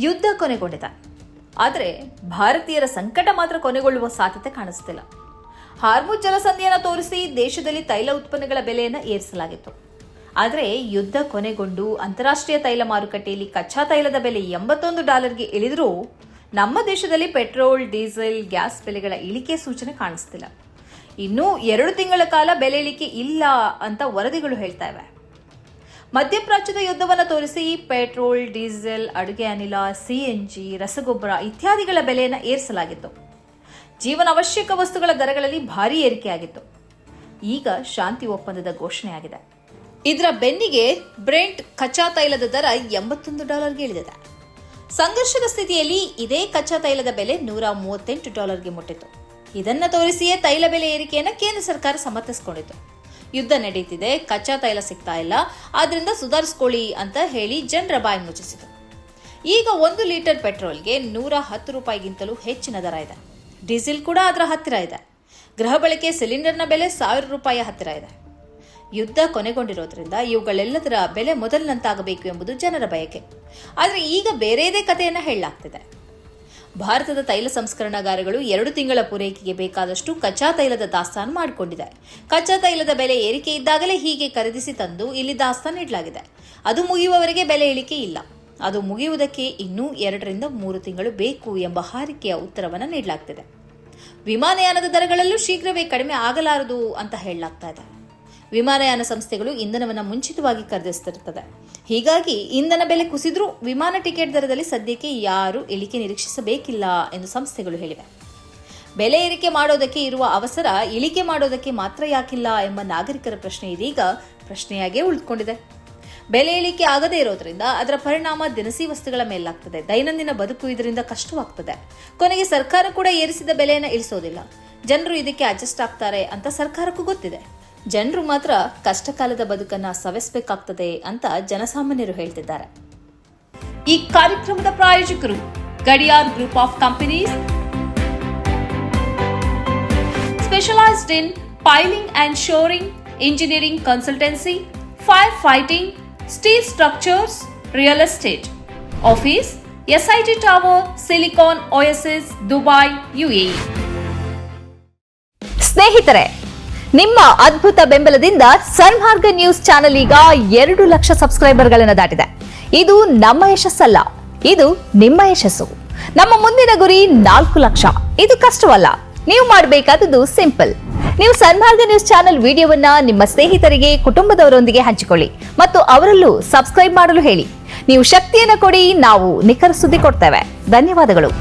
ಯುದ್ಧ ಕೊನೆಗೊಂಡಿದೆ. ಆದರೆ ಭಾರತೀಯರ ಸಂಕಟ ಮಾತ್ರ ಕೊನೆಗೊಳ್ಳುವ ಸಾಧ್ಯತೆ ಕಾಣಿಸುತ್ತಿಲ್ಲ. ಹಾರ್ಮುಜ್ ಜಲಸಂಧಿಯನ್ನು ತೋರಿಸಿ ದೇಶದಲ್ಲಿ ತೈಲ ಉತ್ಪನ್ನಗಳ ಬೆಲೆಯನ್ನು ಏರಿಸಲಾಗಿತ್ತು. ಆದರೆ ಯುದ್ಧ ಕೊನೆಗೊಂಡು ಅಂತಾರಾಷ್ಟ್ರೀಯ ತೈಲ ಮಾರುಕಟ್ಟೆಯಲ್ಲಿ ಕಚ್ಚಾ ತೈಲದ ಬೆಲೆ $81ಗೆ ಇಳಿದರೂ ನಮ್ಮ ದೇಶದಲ್ಲಿ ಪೆಟ್ರೋಲ್, ಡೀಸೆಲ್, ಗ್ಯಾಸ್ ಬೆಲೆಗಳ ಇಳಿಕೆ ಸೂಚನೆ ಕಾಣಿಸ್ತಿಲ್ಲ. ಇನ್ನೂ 2 ತಿಂಗಳ ಕಾಲ ಬೆಲೆ ಇಳಿಕೆ ಇಲ್ಲ ಅಂತ ವರದಿಗಳು ಹೇಳ್ತಾ ಇವೆ. ಮಧ್ಯಪ್ರಾಚ್ಯದ ಯುದ್ಧವನ್ನು ತೋರಿಸಿ ಪೆಟ್ರೋಲ್, ಡೀಸೆಲ್, ಅಡುಗೆ ಅನಿಲ, CNG, ರಸಗೊಬ್ಬರ ಇತ್ಯಾದಿಗಳ ಬೆಲೆಯನ್ನು ಏರಿಸಲಾಗಿತ್ತು. ಜೀವನಾವಶ್ಯಕ ವಸ್ತುಗಳ ದರಗಳಲ್ಲಿ ಭಾರೀ ಏರಿಕೆಯಾಗಿತ್ತು. ಈಗ ಶಾಂತಿ ಒಪ್ಪಂದದ ಘೋಷಣೆಯಾಗಿದೆ. ಇದರ ಬೆನ್ನಿಗೆ ಬ್ರೆಂಟ್ ಕಚ್ಚಾ ತೈಲದ ದರ $81ಗೆ ಇಳಿದಿದೆ. ಸಂಘರ್ಷದ ಸ್ಥಿತಿಯಲ್ಲಿ ಇದೇ ಕಚ್ಚಾ ತೈಲದ ಬೆಲೆ $138ಗೆ ಮುಟ್ಟಿತು. ಇದನ್ನು ತೋರಿಸಿಯೇ ತೈಲ ಬೆಲೆ ಏರಿಕೆಯನ್ನು ಕೇಂದ್ರ ಸರ್ಕಾರ ಸಮರ್ಥಿಸಿಕೊಂಡಿತು. ಯುದ್ಧ ನಡೆಯುತ್ತಿದೆ, ಕಚ್ಚಾ ತೈಲ ಸಿಗ್ತಾ ಇಲ್ಲ, ಆದ್ರಿಂದ ಸುಧಾರಿಸ್ಕೊಳ್ಳಿ ಅಂತ ಹೇಳಿ ಜನರ ಬಾಯಿ ಮುಚ್ಚಿಸಿತು. ಈಗ 1 ಲೀಟರ್ ಪೆಟ್ರೋಲ್ಗೆ $110ಗಿಂತಲೂ ಹೆಚ್ಚಿನ ದರ ಇದೆ. ಡೀಸೆಲ್ ಕೂಡ ಅದರ ಹತ್ತಿರ ಇದೆ. ಗೃಹ ಬಳಕೆ ಸಿಲಿಂಡರ್ನ ಬೆಲೆ $1000 ಹತ್ತಿರ ಇದೆ. ಯುದ್ಧ ಕೊನೆಗೊಂಡಿರೋದ್ರಿಂದ ಇವುಗಳೆಲ್ಲದರ ಬೆಲೆ ಮೊದಲಿನಂತಾಗಬೇಕು ಎಂಬುದು ಜನರ ಬಯಕೆ. ಆದರೆ ಈಗ ಬೇರೆಯದೇ ಕಥೆಯನ್ನು ಹೇಳಲಾಗ್ತಿದೆ. ಭಾರತದ ತೈಲ ಸಂಸ್ಕರಣಾಗಾರಗಳು 2 ತಿಂಗಳ ಪೂರೈಕೆಗೆ ಬೇಕಾದಷ್ಟು ಕಚ್ಚಾ ತೈಲದ ದಾಸ್ತಾನು ಮಾಡಿಕೊಂಡಿದೆ. ಕಚ್ಚಾ ತೈಲದ ಬೆಲೆ ಏರಿಕೆ ಇದ್ದಾಗಲೇ ಹೀಗೆ ಖರೀದಿಸಿ ತಂದು ಇಲ್ಲಿ ದಾಸ್ತಾನು ಇಡಲಾಗಿದೆ. ಅದು ಮುಗಿಯುವವರೆಗೆ ಬೆಲೆ ಇಳಿಕೆ ಇಲ್ಲ. ಅದು ಮುಗಿಯುವುದಕ್ಕೆ ಇನ್ನೂ 2 ರಿಂದ 3 ತಿಂಗಳು ಬೇಕು ಎಂಬ ಹಾರಿಕೆಯ ಉತ್ತರವನ್ನು ನೀಡಲಾಗ್ತಿದೆ. ವಿಮಾನಯಾನದ ದರಗಳಲ್ಲೂ ಶೀಘ್ರವೇ ಕಡಿಮೆ ಆಗಲಾರದು ಅಂತ ಹೇಳಲಾಗ್ತಾ ಇದೆ. ವಿಮಾನಯಾನ ಸಂಸ್ಥೆಗಳು ಇಂಧನವನ್ನು ಮುಂಚಿತವಾಗಿ ಖರೀದಿಸುತ್ತಿರುತ್ತದೆ. ಹೀಗಾಗಿ ಇಂಧನ ಬೆಲೆ ಕುಸಿದ್ರೂ ವಿಮಾನ ಟಿಕೆಟ್ ದರದಲ್ಲಿ ಸದ್ಯಕ್ಕೆ ಯಾರೂ ಇಳಿಕೆ ನಿರೀಕ್ಷಿಸಬೇಕಿಲ್ಲ ಎಂದು ಸಂಸ್ಥೆಗಳು ಹೇಳಿವೆ. ಬೆಲೆ ಏರಿಕೆ ಮಾಡೋದಕ್ಕೆ ಇರುವ ಅವಸರ ಇಳಿಕೆ ಮಾಡೋದಕ್ಕೆ ಮಾತ್ರ ಯಾಕಿಲ್ಲ ಎಂಬ ನಾಗರಿಕರ ಪ್ರಶ್ನೆ ಇದೀಗ ಪ್ರಶ್ನೆಯಾಗೇ ಉಳಿದುಕೊಂಡಿದೆ. ಬೆಲೆ ಇಳಿಕೆ ಆಗದೇ ಇರೋದ್ರಿಂದ ಅದರ ಪರಿಣಾಮ ದಿನಸಿ ವಸ್ತುಗಳ ಮೇಲಾಗ್ತದೆ. ದೈನಂದಿನ ಬದುಕು ಇದರಿಂದ ಕಷ್ಟವಾಗ್ತದೆ. ಕೊನೆಗೆ ಸರ್ಕಾರ ಕೂಡ ಏರಿಸಿದ ಬೆಲೆಯನ್ನು ಇಳಿಸೋದಿಲ್ಲ. ಜನರು ಇದಕ್ಕೆ ಅಡ್ಜಸ್ಟ್ ಆಗ್ತಾರೆ ಅಂತ ಸರ್ಕಾರಕ್ಕೂ ಗೊತ್ತಿದೆ. ಜನರು ಮಾತ್ರ ಕಷ್ಟಕಾಲದ ಬದುಕನ್ನ ಸವೆಸಬೇಕಾಗ್ತದೆ ಅಂತ ಜನಸಾಮಾನ್ಯರು ಹೇಳ್ತಿದ್ದಾರೆ. ಈ ಕಾರ್ಯಕ್ರಮದ ಪ್ರಾಯೋಜಕರು Gadiyar group of companies, specialised in piling and shoring, engineering consultancy, firefighting, steel structures, real estate. Office SIT Tower, Silicon Oasis, Dubai, UAE. ಸ್ನೇಹಿತರೆ, ನಿಮ್ಮ ಅದ್ಭುತ ಬೆಂಬಲದಿಂದ ಸನ್ಮಾರ್ಗ ನ್ಯೂಸ್ ಚಾನೆಲ್ ಈಗ 2 ಲಕ್ಷ ಸಬ್ಸ್ಕ್ರೈಬರ್ಗಳನ್ನು ದಾಟಿದೆ. ಇದು ನಮ್ಮ ಯಶಸ್ಸಲ್ಲ, ಇದು ನಿಮ್ಮ ಯಶಸ್ಸು. ನಮ್ಮ ಮುಂದಿನ ಗುರಿ 4 ಲಕ್ಷ. ಇದು ಕಷ್ಟವಲ್ಲ. ನೀವು ಮಾಡಬೇಕಾದದ್ದು ಸಿಂಪಲ್. ನೀವು ಸನ್ಮಾರ್ಗ ನ್ಯೂಸ್ ಚಾನೆಲ್ ವಿಡಿಯೋವನ್ನ ನಿಮ್ಮ ಸ್ನೇಹಿತರಿಗೆ, ಕುಟುಂಬದವರೊಂದಿಗೆ ಹಂಚಿಕೊಳ್ಳಿ ಮತ್ತು ಅವರಲ್ಲೂ ಸಬ್ಸ್ಕ್ರೈಬ್ ಮಾಡಲು ಹೇಳಿ. ನೀವು ಶಕ್ತಿಯನ್ನು ಕೊಡಿ, ನಾವು ನಿಖರ ಸುದ್ದಿ ಕೊಡ್ತೇವೆ. ಧನ್ಯವಾದಗಳು.